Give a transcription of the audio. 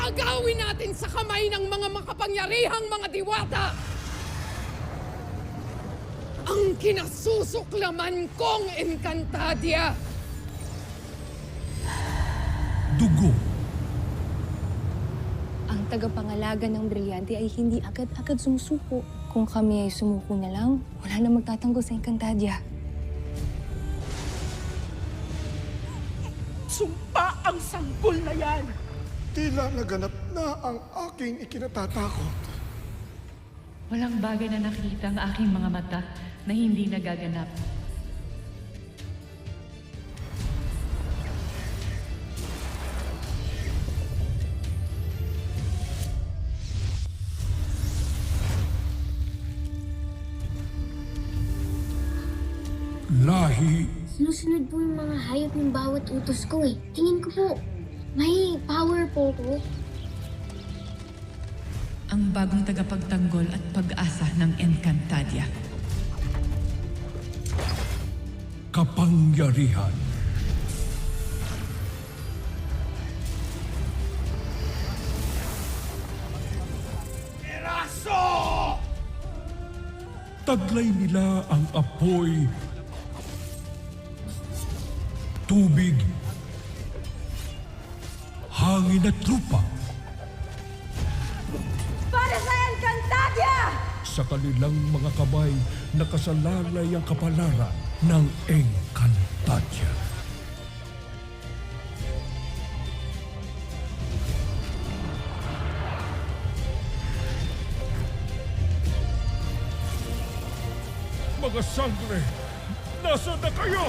Agawin natin sa kamay ng mga makapangyarihang mga diwata ang kinasusuklaman kong Encantadia. Dugo. Ang tagapangalaga ng Brilyante ay hindi agad-agad sumusuko. Kung kami ay sumuko na lang, wala na magtatanggol sa Encantadia. Sumpa ang sanggol na yan! Tila naganap na ang aking ikinatatakot. Walang bagay na nakita ang aking mga mata na hindi nagaganap. Lahi. Sinusunod po yung mga hayop ng bawat utos ko eh. Tingin ko po, may power po ko. Ang bagong tagapagtanggol at pag-asa ng Encantadia. Kapangyarihan. Eraso! Taglay nila ang apoy, tubig, hangin at lupa. Para sa Encantadia! Sa kanilang mga kamay, nakasalalay ang kapalaran ng Encantadia. Mga sangre, nasa na kayo?